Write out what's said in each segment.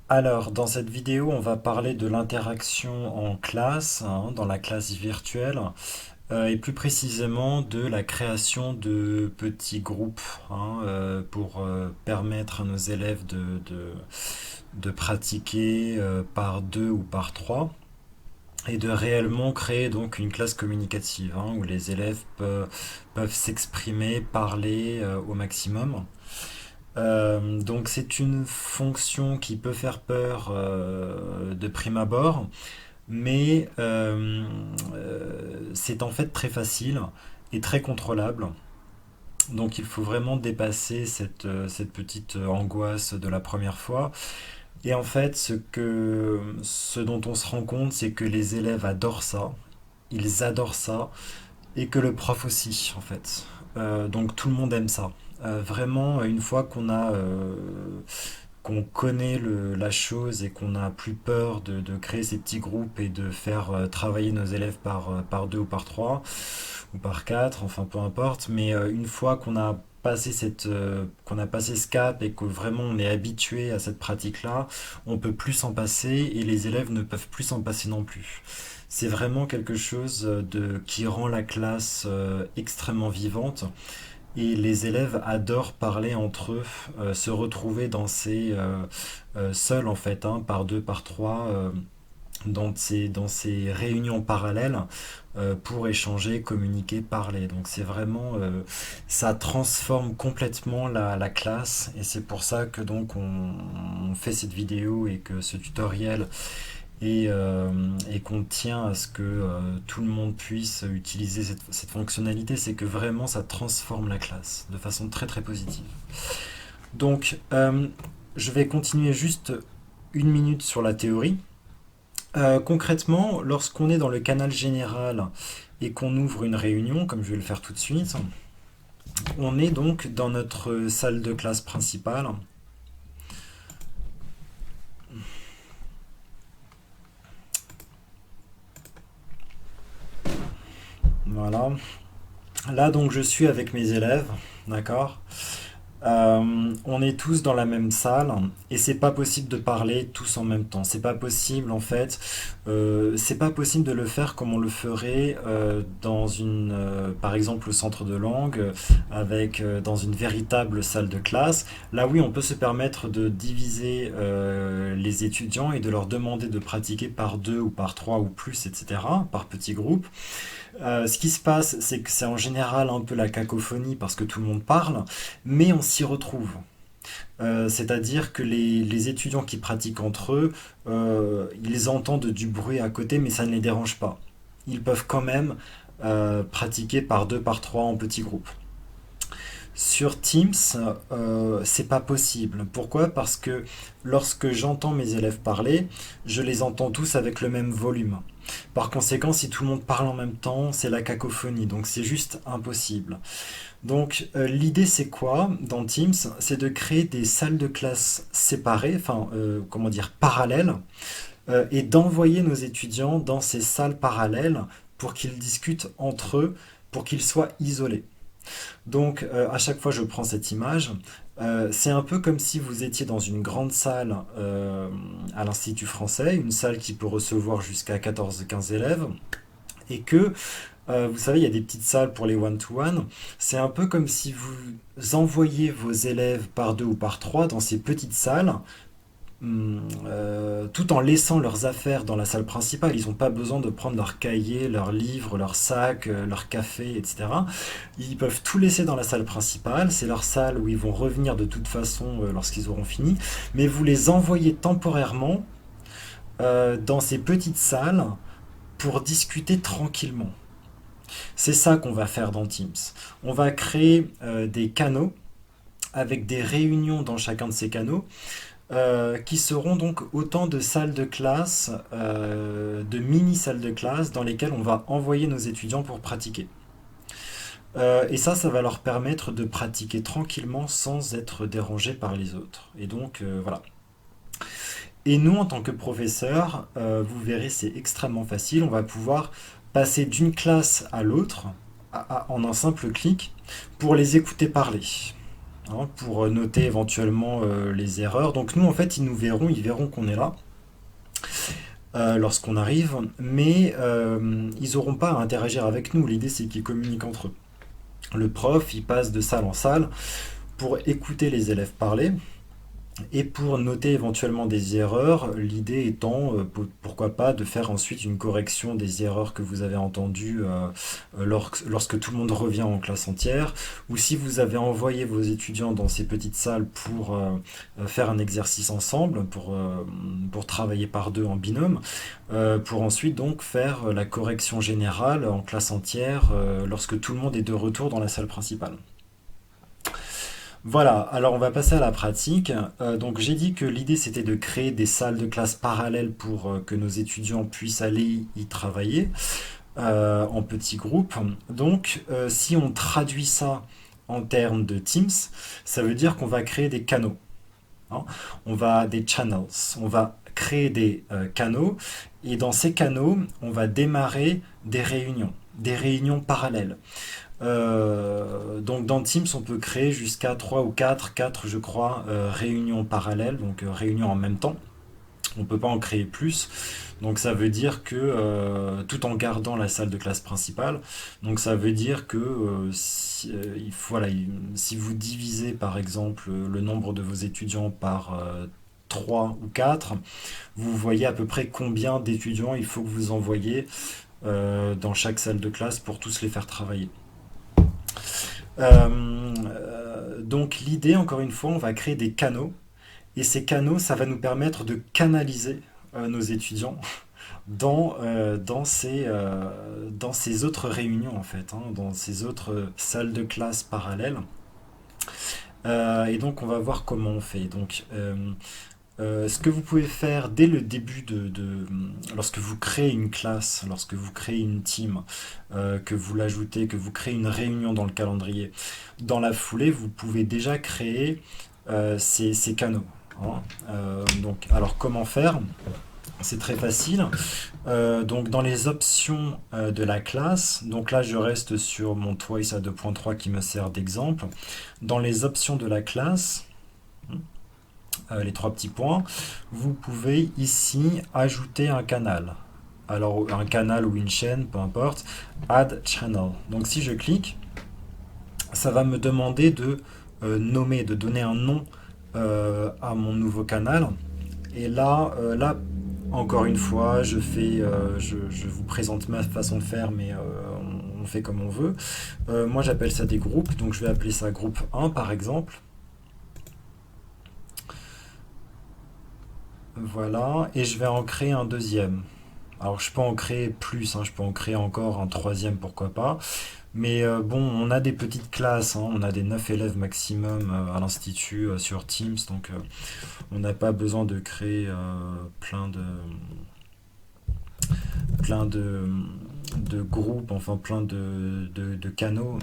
Alors, dans cette vidéo, on va parler de l'interaction en classe, hein, dans la classe virtuelle, et plus précisément de la création de petits groupes, hein, pour permettre à nos élèves de pratiquer par deux ou par trois, et de réellement créer donc une classe communicative, hein, où les élèves peuvent s'exprimer, parler au maximum. Donc c'est une fonction qui peut faire peur de prime abord, mais c'est en fait très facile et très contrôlable. Donc il faut vraiment dépasser cette petite angoisse de la première fois. Et en fait, ce dont on se rend compte, c'est que les élèves adorent ça, ils adorent ça, et que le prof aussi, en fait. Donc tout le monde aime ça. Vraiment, une fois qu'on connaît la chose et qu'on n'a plus peur de créer ces petits groupes et de faire travailler nos élèves par deux ou par trois ou par quatre, enfin peu importe, mais une fois qu'on a passé ce cap et que vraiment on est habitué à cette pratique-là, on peut plus s'en passer et les élèves ne peuvent plus s'en passer non plus. C'est vraiment quelque chose qui rend la classe extrêmement vivante et les élèves adorent parler entre eux, se retrouver seuls en fait, hein, par deux, par trois, dans ces réunions parallèles pour échanger, communiquer, parler. Donc c'est vraiment, ça transforme complètement la classe et c'est pour ça que donc on fait cette vidéo et que ce tutoriel et qu'on tient à ce que tout le monde puisse utiliser cette fonctionnalité, c'est que vraiment ça transforme la classe de façon très très positive. Donc je vais continuer juste une minute sur la théorie. Concrètement, lorsqu'on est dans le canal général et qu'on ouvre une réunion, comme je vais le faire tout de suite, on est donc dans notre salle de classe principale. Voilà. Là donc je suis avec mes élèves, d'accord. On est tous dans la même salle et c'est pas possible de parler tous en même temps. C'est pas possible en fait. C'est pas possible de le faire comme on le ferait par exemple, au centre de langue, dans une véritable salle de classe. Là, oui, on peut se permettre de diviser les étudiants et de leur demander de pratiquer par deux ou par trois ou plus, etc., par petits groupes. Ce qui se passe, c'est que c'est en général un peu la cacophonie parce que tout le monde parle, mais on s'y retrouve. C'est-à-dire que les étudiants qui pratiquent entre eux, ils entendent du bruit à côté, mais ça ne les dérange pas. Ils peuvent quand même pratiquer par deux, par trois en petits groupes. Sur Teams, c'est pas possible. Pourquoi? Parce que lorsque j'entends mes élèves parler, je les entends tous avec le même volume. Par conséquent, si tout le monde parle en même temps, c'est la cacophonie, donc c'est juste impossible. Donc l'idée c'est quoi dans Teams? C'est de créer des salles de classe séparées, enfin comment dire, parallèles, et d'envoyer nos étudiants dans ces salles parallèles pour qu'ils discutent entre eux, pour qu'ils soient isolés. Donc à chaque fois je prends cette image. C'est un peu comme si vous étiez dans une grande salle à l'Institut français, une salle qui peut recevoir jusqu'à 14-15 élèves, et que, vous savez, il y a des petites salles pour les one-to-one. C'est un peu comme si vous envoyiez vos élèves par deux ou par trois dans ces petites salles, tout en laissant leurs affaires dans la salle principale. Ils n'ont pas besoin de prendre leurs cahiers, leurs livres, leurs sacs, leur café, etc. Ils peuvent tout laisser dans la salle principale. C'est leur salle où ils vont revenir de toute façon lorsqu'ils auront fini. Mais vous les envoyez temporairement dans ces petites salles pour discuter tranquillement. C'est ça qu'on va faire dans Teams. On va créer des canaux avec des réunions dans chacun de ces canaux qui seront donc autant de salles de classe, de mini-salles de classe dans lesquelles on va envoyer nos étudiants pour pratiquer. Et ça va leur permettre de pratiquer tranquillement sans être dérangés par les autres. Et donc, voilà. Et nous, en tant que professeurs, vous verrez, c'est extrêmement facile. On va pouvoir passer d'une classe à l'autre en un simple clic pour les écouter parler. hein, pour noter éventuellement les erreurs. Donc nous, en fait, ils verront qu'on est là lorsqu'on arrive, mais ils n'auront pas à interagir avec nous. L'idée, c'est qu'ils communiquent entre eux. Le prof, il passe de salle en salle pour écouter les élèves parler et pour noter éventuellement des erreurs, l'idée étant, pourquoi pas, de faire ensuite une correction des erreurs que vous avez entendues lorsque tout le monde revient en classe entière, ou si vous avez envoyé vos étudiants dans ces petites salles pour faire un exercice ensemble, pour travailler par deux en binôme, pour ensuite donc faire la correction générale en classe entière lorsque tout le monde est de retour dans la salle principale. Voilà, alors on va passer à la pratique. Donc j'ai dit que l'idée c'était de créer des salles de classe parallèles pour que nos étudiants puissent aller y travailler en petits groupes. Donc si on traduit ça en termes de Teams, ça veut dire qu'on va créer des canaux, hein. On va des channels, on va créer des canaux et dans ces canaux on va démarrer des réunions parallèles. Donc dans Teams, on peut créer jusqu'à 3 ou 4 je crois, réunions parallèles, donc réunions en même temps. On ne peut pas en créer plus. Donc ça veut dire que, tout en gardant la salle de classe principale, donc ça veut dire que voilà, si vous divisez par exemple le nombre de vos étudiants par 3 ou 4, vous voyez à peu près combien d'étudiants il faut que vous envoyez dans chaque salle de classe pour tous les faire travailler. Donc l'idée, encore une fois, on va créer des canaux. Et ces canaux, ça va nous permettre de canaliser nos étudiants dans ces autres réunions, en fait, hein, dans ces autres salles de classe parallèles. Et donc on va voir comment on fait. Donc ce que vous pouvez faire dès le début lorsque vous créez une classe, lorsque vous créez une team, que vous l'ajoutez, que vous créez une réunion dans le calendrier, dans la foulée, vous pouvez déjà créer ces canaux, hein. Donc, alors comment faire? C'est très facile. Donc dans les options de la classe, donc là je reste sur mon Twice à 2.3 qui me sert d'exemple. Dans les options de la classe, les trois petits points, vous pouvez ici ajouter un canal. Alors un canal ou une chaîne, peu importe, Add Channel. Donc si je clique, ça va me demander de nommer, de donner un nom à mon nouveau canal. Et là, encore une fois, je vous présente ma façon de faire, mais on fait comme on veut. Moi j'appelle ça des groupes, donc je vais appeler ça groupe 1 par exemple. Voilà, et je vais en créer un deuxième. Alors je peux en créer plus, hein, je peux en créer encore un troisième, pourquoi pas. Mais bon, on a des petites classes, hein, on a des 9 élèves maximum à l'institut sur Teams, donc on n'a pas besoin de créer plein de groupes, enfin plein de canaux.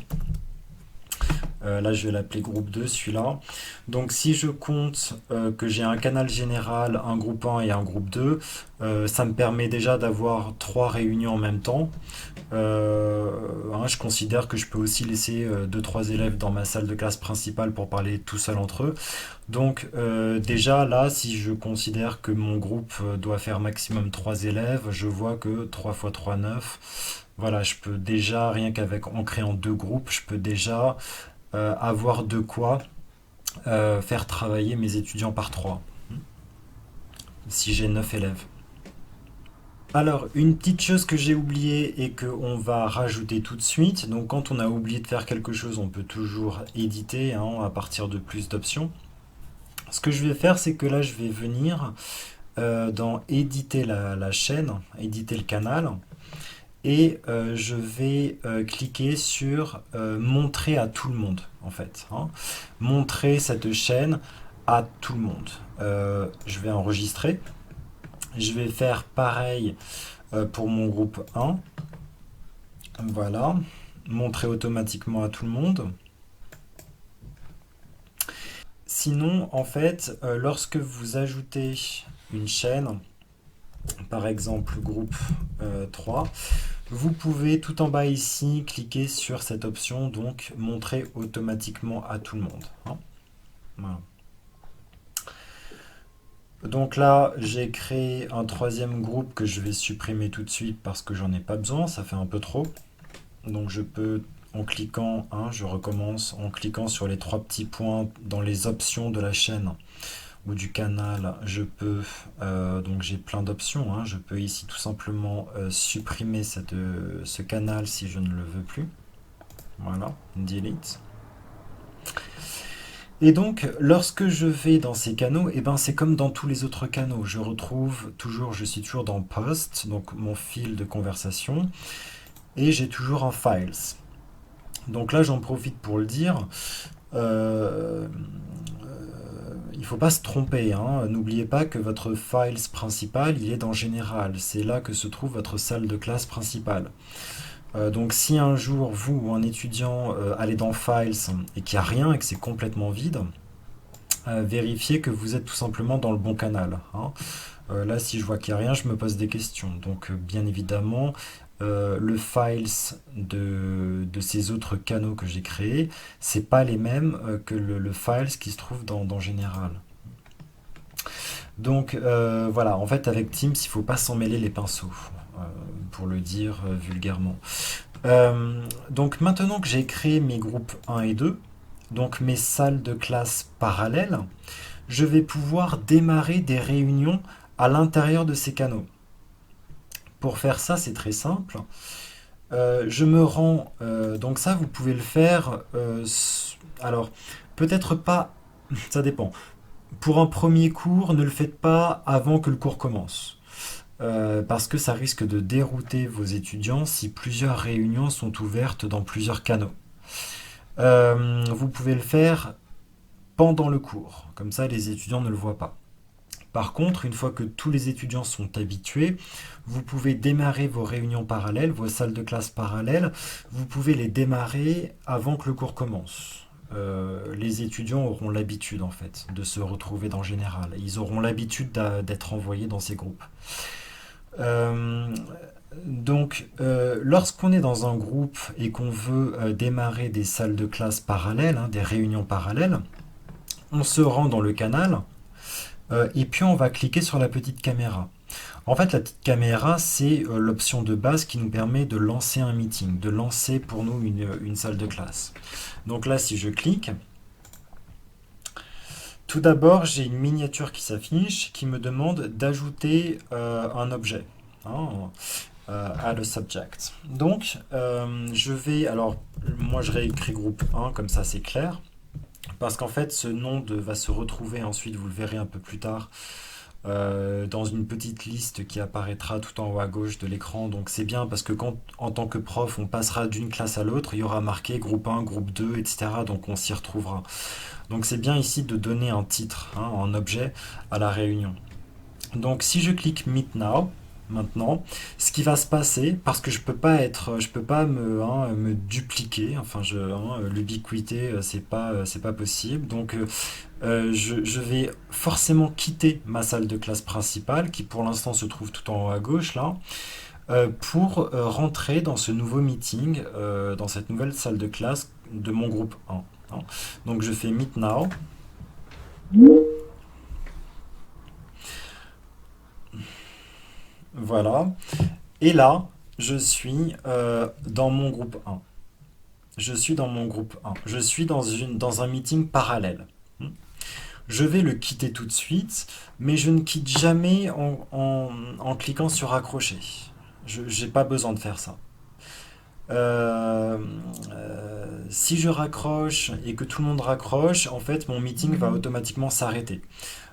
Là, je vais l'appeler groupe 2, celui-là. Donc, si je compte que j'ai un canal général, un groupe 1 et un groupe 2, ça me permet déjà d'avoir 3 réunions en même temps. Hein, je considère que je peux aussi laisser 2-3 élèves dans ma salle de classe principale pour parler tout seul entre eux. Donc, déjà, là, si je considère que mon groupe doit faire maximum 3 élèves, je vois que 3 fois 3, 9. Voilà, je peux déjà, rien qu'avec en créant deux groupes, je peux déjà avoir de quoi faire travailler mes étudiants par 3 si j'ai 9 élèves. Alors, une petite chose que j'ai oubliée et qu'on va rajouter tout de suite, donc quand on a oublié de faire quelque chose, on peut toujours éditer, hein, à partir de plus d'options. Ce que je vais faire, c'est que là, je vais venir dans éditer la chaîne, éditer le canal, et je vais cliquer sur montrer à tout le monde en fait, hein. Montrer cette chaîne à tout le monde. Je vais enregistrer. Je vais faire pareil pour mon groupe 1. Voilà. Montrer automatiquement à tout le monde. Sinon, en fait, lorsque vous ajoutez une chaîne, par exemple groupe 3, vous pouvez tout en bas ici cliquer sur cette option, donc montrer automatiquement à tout le monde, hein. Voilà. Donc là, j'ai créé un troisième groupe que je vais supprimer tout de suite parce que j'en ai pas besoin, ça fait un peu trop. Donc je peux, en cliquant, hein, je recommence, en cliquant sur les trois petits points dans les options de la chaîne ou du canal, je peux, donc j'ai plein d'options, hein, je peux ici tout simplement supprimer ce canal si je ne le veux plus. Voilà, delete. Et donc, lorsque je vais dans ces canaux, eh ben, c'est comme dans tous les autres canaux. Je retrouve toujours, je suis toujours dans Post, donc mon fil de conversation, et j'ai toujours un Files. Donc là, j'en profite pour le dire. euh, il ne faut pas se tromper, hein. N'oubliez pas que votre Files principal, il est dans Général. C'est là que se trouve votre salle de classe principale. Donc si un jour, vous ou un étudiant allez dans Files et qu'il n'y a rien et que c'est complètement vide, vérifiez que vous êtes tout simplement dans le bon canal, hein. Là, si je vois qu'il n'y a rien, je me pose des questions. Donc, bien évidemment, le files de ces autres canaux que j'ai créés, c'est pas les mêmes que le files qui se trouve dans Général. Donc, voilà, en fait, avec Teams, il faut pas s'en mêler les pinceaux, euh, pour le dire vulgairement. Donc, maintenant que j'ai créé mes groupes 1 et 2, donc mes salles de classe parallèles, je vais pouvoir démarrer des réunions à l'intérieur de ces canaux. Pour faire ça, c'est très simple. Je me rends. Donc ça, vous pouvez le faire. Alors, peut-être pas. Ça dépend. Pour un premier cours, ne le faites pas avant que le cours commence. Parce que ça risque de dérouter vos étudiants si plusieurs réunions sont ouvertes dans plusieurs canaux. Vous pouvez le faire pendant le cours. Comme ça, les étudiants ne le voient pas. Par contre, une fois que tous les étudiants sont habitués, vous pouvez démarrer vos réunions parallèles, vos salles de classe parallèles. Vous pouvez les démarrer avant que le cours commence. Les étudiants auront l'habitude en fait de se retrouver dans Général. Ils auront l'habitude d'être envoyés dans ces groupes. Euh, lorsqu'on est dans un groupe et qu'on veut démarrer des salles de classe parallèles, hein, des réunions parallèles, on se rend dans le canal. Et puis on va cliquer sur la petite caméra. En fait, la petite caméra, c'est l'option de base qui nous permet de lancer un meeting, de lancer pour nous une salle de classe. Donc là, si je clique, tout d'abord, j'ai une miniature qui s'affiche qui me demande d'ajouter un objet, hein, add a subject. Donc, je vais, alors, moi je réécris groupe 1, comme ça c'est clair. Parce qu'en fait, ce nom va se retrouver ensuite, vous le verrez un peu plus tard, dans une petite liste qui apparaîtra tout en haut à gauche de l'écran. Donc c'est bien parce que quand, en tant que prof, on passera d'une classe à l'autre, il y aura marqué groupe 1, groupe 2, etc. Donc on s'y retrouvera. Donc c'est bien ici de donner un titre, hein, un objet à la réunion. Donc si je clique Meet Now, maintenant, ce qui va se passer, parce que je peux pas me dupliquer, enfin l'ubiquité, c'est pas possible. Donc je vais forcément quitter ma salle de classe principale, qui pour l'instant se trouve tout en haut à gauche là, pour rentrer dans ce nouveau meeting, dans cette nouvelle salle de classe de mon groupe 1, hein. Donc je fais Meet Now. Voilà. Et là, je suis dans mon groupe 1. Je suis dans mon groupe 1. Je suis dans un meeting parallèle. Je vais le quitter tout de suite, mais je ne quitte jamais en cliquant sur raccrocher. Je n'ai pas besoin de faire ça. Si je raccroche et que tout le monde raccroche, en fait, mon meeting va automatiquement s'arrêter.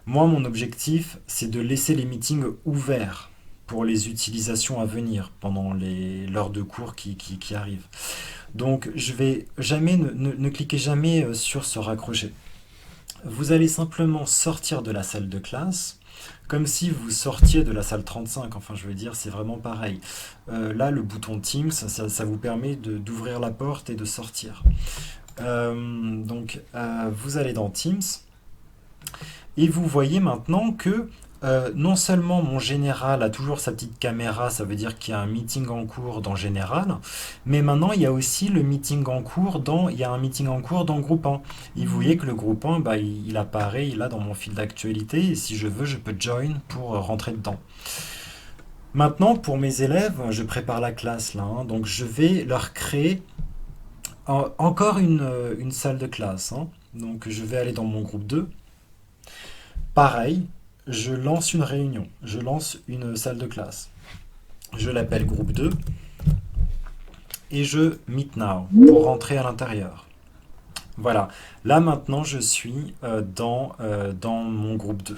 Moi, mon objectif, c'est de laisser les meetings ouverts pour les utilisations à venir pendant l'heure de cours qui arrivent. Donc, je vais jamais, ne cliquez jamais sur ce raccrocher. Vous allez simplement sortir de la salle de classe, comme si vous sortiez de la salle 35. Enfin, je veux dire, c'est vraiment pareil. Là, le bouton Teams, ça vous permet d'ouvrir la porte et de sortir. Vous allez dans Teams et vous voyez maintenant que non seulement mon général a toujours sa petite caméra, ça veut dire qu'il y a un meeting en cours dans général, mais maintenant il y a aussi le meeting en cours il y a un meeting en cours dans groupe 1. Et vous voyez que le groupe 1, bah, il apparaît, il a dans mon fil d'actualité, et si je veux, je peux join pour rentrer dedans. Maintenant, pour mes élèves, je prépare la classe là, hein, donc je vais leur créer encore une salle de classe, hein. Donc je vais aller dans mon groupe 2. Pareil, je lance une réunion, je lance une salle de classe. Je l'appelle groupe 2 et je meet now pour rentrer à l'intérieur. Voilà, là maintenant je suis dans mon groupe 2.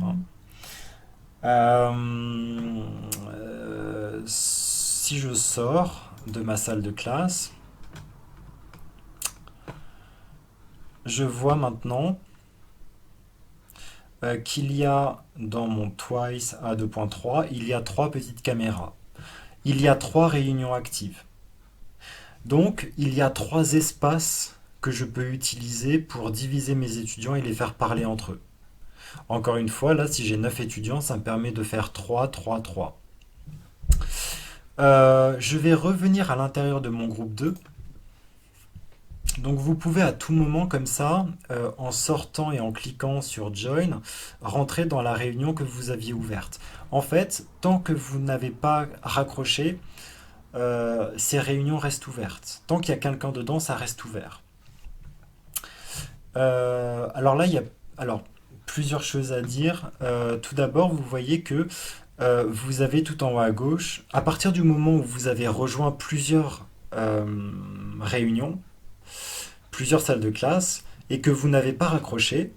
Hein. Si je sors de ma salle de classe, je vois maintenant qu'il y a dans mon Twice A2.3, il y a trois petites caméras. Il y a trois réunions actives. Donc, il y a trois espaces que je peux utiliser pour diviser mes étudiants et les faire parler entre eux. Encore une fois, là, si j'ai 9 étudiants, ça me permet de faire 3, 3, 3. Je vais revenir à l'intérieur de mon groupe 2. Donc vous pouvez à tout moment comme ça, en sortant et en cliquant sur Join, rentrer dans la réunion que vous aviez ouverte. En fait, tant que vous n'avez pas raccroché, ces réunions restent ouvertes. Tant qu'il y a quelqu'un dedans, ça reste ouvert. Alors là, il y a alors, plusieurs choses à dire. Tout d'abord, vous voyez que vous avez tout en haut à gauche, à partir du moment où vous avez rejoint plusieurs réunions, plusieurs salles de classe, et que vous n'avez pas raccroché,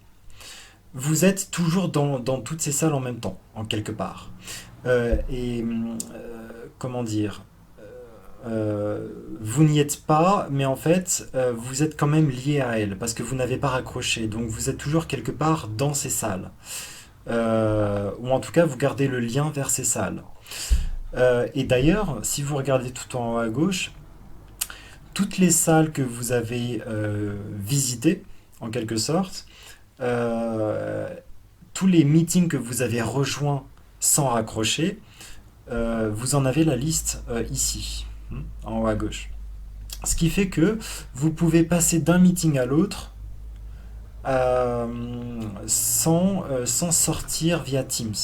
vous êtes toujours dans toutes ces salles en même temps, en quelque part. Et comment dire, vous n'y êtes pas, mais en fait, vous êtes quand même lié à elles, parce que vous n'avez pas raccroché. Donc vous êtes toujours quelque part dans ces salles. Ou en tout cas, vous gardez le lien vers ces salles. Et d'ailleurs, si vous regardez tout en haut à gauche, toutes les salles que vous avez visitées, en quelque sorte, euh, tous les meetings que vous avez rejoints sans raccrocher, vous en avez la liste ici, en haut à gauche. Ce qui fait que vous pouvez passer d'un meeting à l'autre euh, sans sortir via Teams.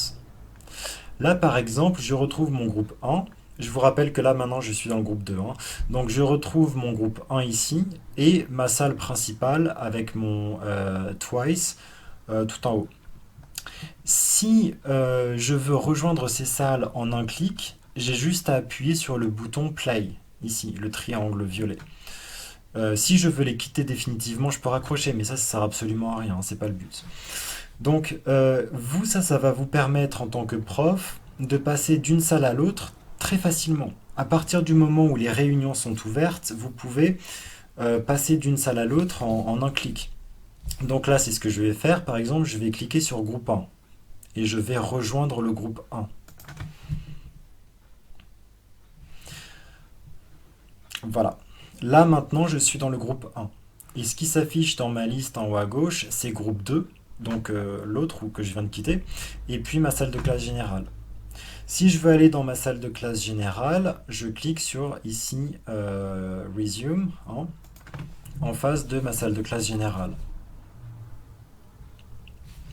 Là, par exemple, je retrouve mon groupe 1. Je vous rappelle que là, maintenant, je suis dans le groupe 2, hein. Donc, je retrouve mon groupe 1 ici et ma salle principale avec mon Twice tout en haut. Si je veux rejoindre ces salles en un clic, j'ai juste à appuyer sur le bouton Play, ici, le triangle violet. Si je veux les quitter définitivement, je peux raccrocher, mais ça sert absolument à rien, hein, c'est pas le but. Donc, vous, ça va vous permettre en tant que prof de passer d'une salle à l'autre très facilement. À partir du moment où les réunions sont ouvertes, vous pouvez passer d'une salle à l'autre en un clic. Donc là, c'est ce que je vais faire. Par exemple, je vais cliquer sur groupe 1 et je vais rejoindre le groupe 1. Voilà. Là, maintenant, je suis dans le groupe 1. Et ce qui s'affiche dans ma liste en haut à gauche, c'est groupe 2, donc l'autre que je viens de quitter, et puis ma salle de classe générale. Si je veux aller dans ma salle de classe générale, je clique sur ici Resume, hein, en face de ma salle de classe générale.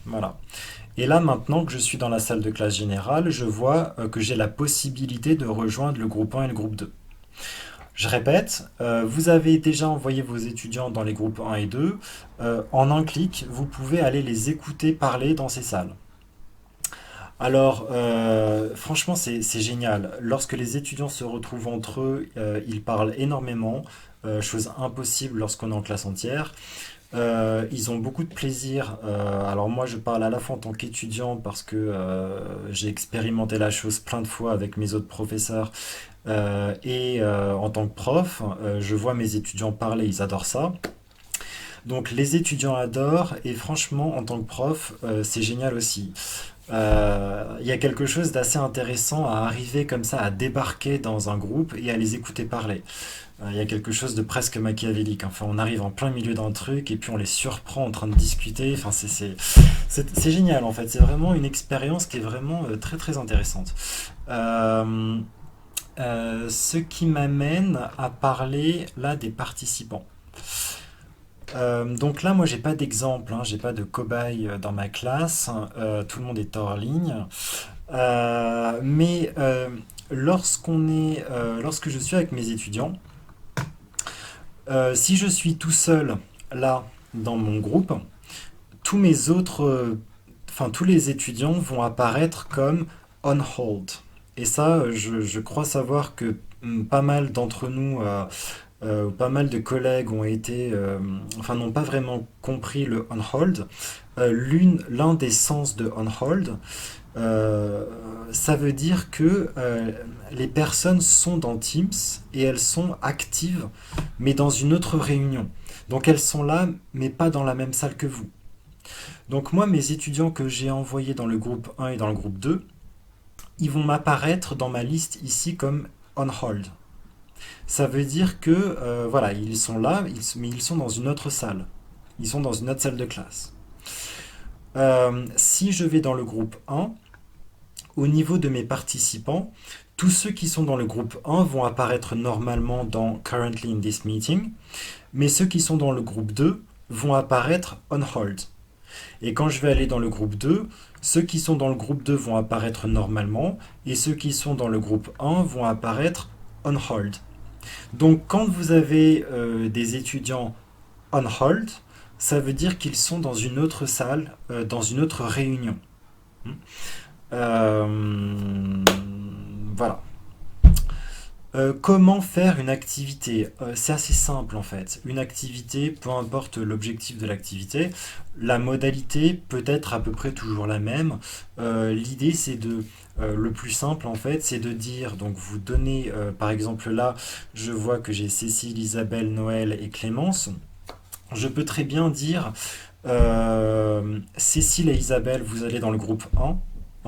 Voilà. Et là, maintenant que je suis dans la salle de classe générale, je vois que j'ai la possibilité de rejoindre le groupe 1 et le groupe 2. Je répète, vous avez déjà envoyé vos étudiants dans les groupes 1 et 2. En un clic, vous pouvez aller les écouter parler dans ces salles. Alors, franchement, c'est génial. Lorsque les étudiants se retrouvent entre eux, ils parlent énormément, chose impossible lorsqu'on est en classe entière. Ils ont beaucoup de plaisir. Alors moi, je parle à la fois en tant qu'étudiant parce que j'ai expérimenté la chose plein de fois avec mes autres professeurs. Et en tant que prof, je vois mes étudiants parler, ils adorent ça. Donc les étudiants adorent et franchement, en tant que prof, c'est génial aussi. Il y a quelque chose d'assez intéressant à arriver comme ça, à débarquer dans un groupe et à les écouter parler. Il y a quelque chose de presque machiavélique. Enfin, on arrive en plein milieu d'un truc et puis on les surprend en train de discuter. Enfin, c'est génial en fait. C'est vraiment une expérience qui est vraiment très très intéressante. Euh, Ce qui m'amène à parler là des participants. Donc là, moi, j'ai pas d'exemple, hein, j'ai pas de cobaye dans ma classe. Tout le monde est hors ligne. Mais lorsque je suis avec mes étudiants, si je suis tout seul là dans mon groupe, tous mes autres, enfin tous les étudiants vont apparaître comme on hold. Et ça, je crois savoir que pas mal d'entre nous, pas mal de collègues ont été, enfin n'ont pas vraiment compris le on hold. L'un des sens de on hold, euh, ça veut dire que les personnes sont dans Teams et elles sont actives, mais dans une autre réunion. Donc elles sont là, mais pas dans la même salle que vous. Donc moi, mes étudiants que j'ai envoyés dans le groupe 1 et dans le groupe 2, ils vont m'apparaître dans ma liste ici comme on hold. Ça veut dire que voilà, ils sont là, mais ils sont dans une autre salle. Ils sont dans une autre salle de classe. Si je vais dans le groupe 1, au niveau de mes participants, tous ceux qui sont dans le groupe 1 vont apparaître normalement dans Currently in this meeting, mais ceux qui sont dans le groupe 2 vont apparaître on hold. Et quand je vais aller dans le groupe 2, ceux qui sont dans le groupe 2 vont apparaître normalement, et ceux qui sont dans le groupe 1 vont apparaître on hold. Donc quand vous avez des étudiants on hold, ça veut dire qu'ils sont dans une autre salle, dans une autre réunion. Euh, voilà. Comment faire une activité? C'est assez simple en fait. Une activité, peu importe l'objectif de l'activité, la modalité peut être à peu près toujours la même. L'idée c'est de... le plus simple en fait, c'est de dire, donc vous donnez, par exemple là, je vois que j'ai Cécile, Isabelle, Noël et Clémence. Je peux très bien dire, Cécile et Isabelle, vous allez dans le groupe 1.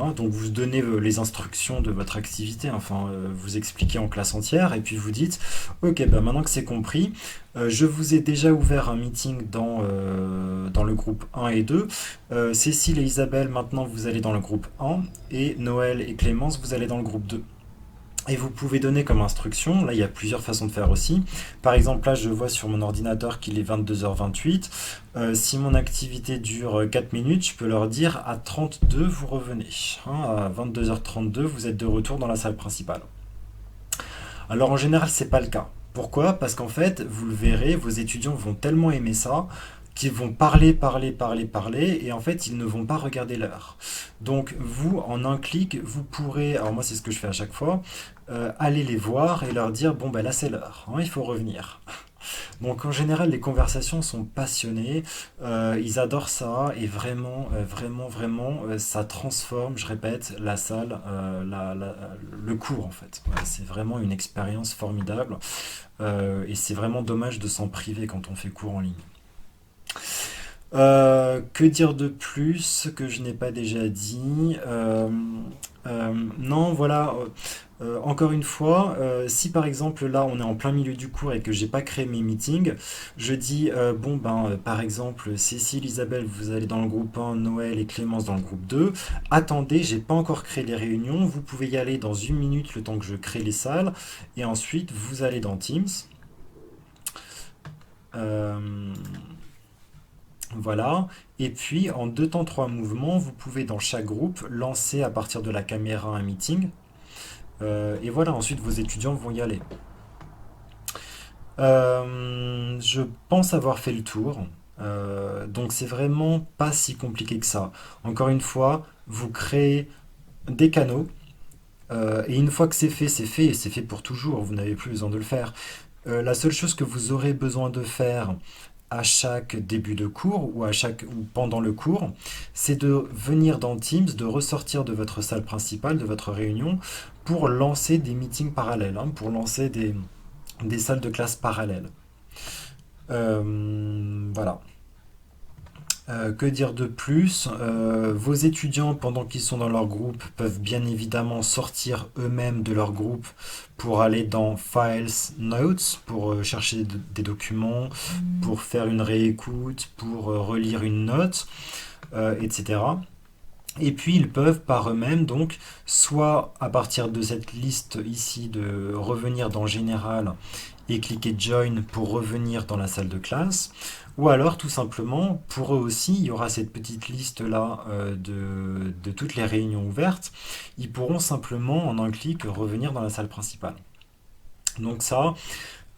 Hein, donc vous donnez les instructions de votre activité, enfin vous expliquez en classe entière, et puis vous dites, ok, bah maintenant que c'est compris, je vous ai déjà ouvert un meeting dans le groupe 1 et 2. Cécile et Isabelle, maintenant vous allez dans le groupe 1, et Noël et Clémence, vous allez dans le groupe 2. Et vous pouvez donner comme instruction, là il y a plusieurs façons de faire aussi. Par exemple, là je vois sur mon ordinateur qu'il est 22h28. Si mon activité dure 4 minutes, je peux leur dire à 32 vous revenez. Hein, à 22h32, vous êtes de retour dans la salle principale. Alors en général, c'est pas le cas. Pourquoi? Parce qu'en fait, vous le verrez, vos étudiants vont tellement aimer ça qu'ils vont parler, parler, parler, parler, et en fait, ils ne vont pas regarder l'heure. Donc, vous, en un clic, vous pourrez, alors moi, c'est ce que je fais à chaque fois, aller les voir et leur dire, bon, ben là, c'est l'heure, hein, il faut revenir. Donc, en général, les conversations sont passionnées, ils adorent ça, et vraiment, vraiment, vraiment, ça transforme, je répète, la salle, le cours, en fait. Ouais, c'est vraiment une expérience formidable, et c'est vraiment dommage de s'en priver quand on fait cours en ligne. Que dire de plus que je n'ai pas déjà dit? Non, voilà. Encore une fois, si par exemple là on est en plein milieu du cours et que j'ai pas créé mes meetings, je dis bon ben par exemple Cécile, Isabelle, vous allez dans le groupe 1, Noël et Clémence dans le groupe 2. Attendez, j'ai pas encore créé les réunions, vous pouvez y aller dans une minute le temps que je crée les salles et ensuite vous allez dans Teams. Euh, Voilà. Et puis, en deux temps, trois mouvements, vous pouvez dans chaque groupe lancer à partir de la caméra un meeting. Et voilà, ensuite vos étudiants vont y aller. Je pense avoir fait le tour. Donc c'est vraiment pas si compliqué que ça. Encore une fois, vous créez des canaux. Et une fois que c'est fait et c'est fait pour toujours. Vous n'avez plus besoin de le faire. La seule chose que vous aurez besoin de faire à chaque début de cours ou pendant le cours, c'est de venir dans Teams, de ressortir de votre salle principale, de votre réunion, pour lancer des meetings parallèles, hein, pour lancer des salles de classe parallèles. Voilà. Que dire de plus? Vos étudiants, pendant qu'ils sont dans leur groupe, peuvent bien évidemment sortir eux-mêmes de leur groupe pour aller dans Files, Notes, pour chercher des documents, pour faire une réécoute, pour relire une note, etc. Et puis ils peuvent par eux-mêmes donc soit à partir de cette liste ici de revenir dans Général et cliquer Join pour revenir dans la salle de classe, ou alors tout simplement pour eux aussi il y aura cette petite liste là de toutes les réunions ouvertes, ils pourront simplement en un clic revenir dans la salle principale. Donc ça,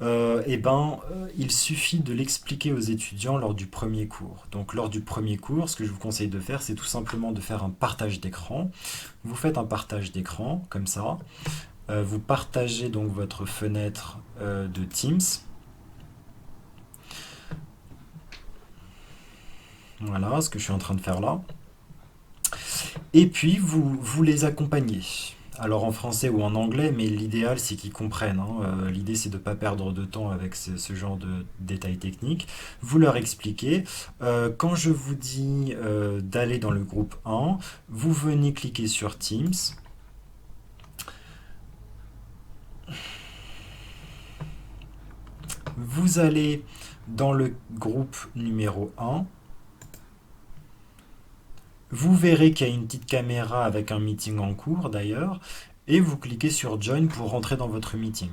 il suffit de l'expliquer aux étudiants lors du premier cours. Donc lors du premier cours, ce que je vous conseille de faire, c'est tout simplement de faire un partage d'écran. Vous faites un partage d'écran, comme ça. Vous partagez donc votre fenêtre de Teams. Voilà ce que je suis en train de faire là. Et puis vous les accompagnez. Alors en français ou en anglais, mais l'idéal c'est qu'ils comprennent, hein. L'idée c'est de ne pas perdre de temps avec ce genre de détails techniques. Vous leur expliquez. Quand je vous dis d'aller dans le groupe 1, vous venez cliquer sur Teams. Vous allez dans le groupe numéro 1. Vous verrez qu'il y a une petite caméra avec un meeting en cours d'ailleurs, et vous cliquez sur Join pour rentrer dans votre meeting.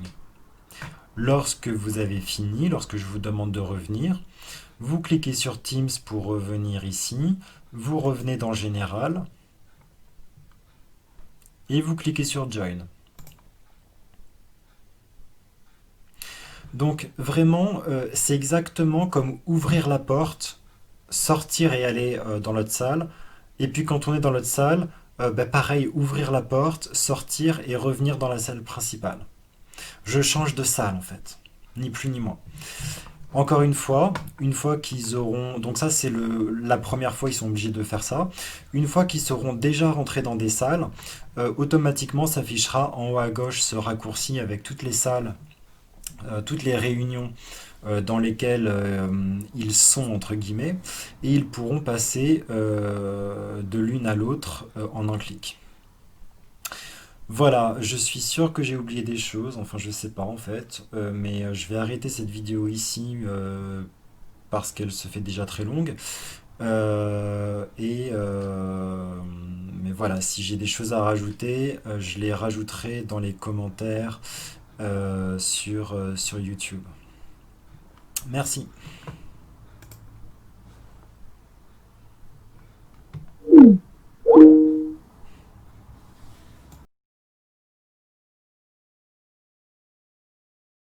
Lorsque vous avez fini, lorsque je vous demande de revenir, vous cliquez sur Teams pour revenir ici, vous revenez dans Général, et vous cliquez sur Join. Donc vraiment, c'est exactement comme ouvrir la porte, sortir et aller dans l'autre salle. Et puis quand on est dans l'autre salle, pareil, ouvrir la porte, sortir et revenir dans la salle principale. Je change de salle en fait, ni plus ni moins. Encore une fois qu'ils auront... Donc ça c'est la première fois ils sont obligés de faire ça. Une fois qu'ils seront déjà rentrés dans des salles, automatiquement s'affichera en haut à gauche ce raccourci avec toutes les salles, toutes les réunions dans lesquelles ils sont, entre guillemets, et ils pourront passer de l'une à l'autre en un clic. Voilà, je suis sûr que j'ai oublié des choses, enfin je sais pas en fait, mais je vais arrêter cette vidéo ici parce qu'elle se fait déjà très longue. Mais voilà, si j'ai des choses à rajouter, je les rajouterai dans les commentaires sur YouTube. Merci.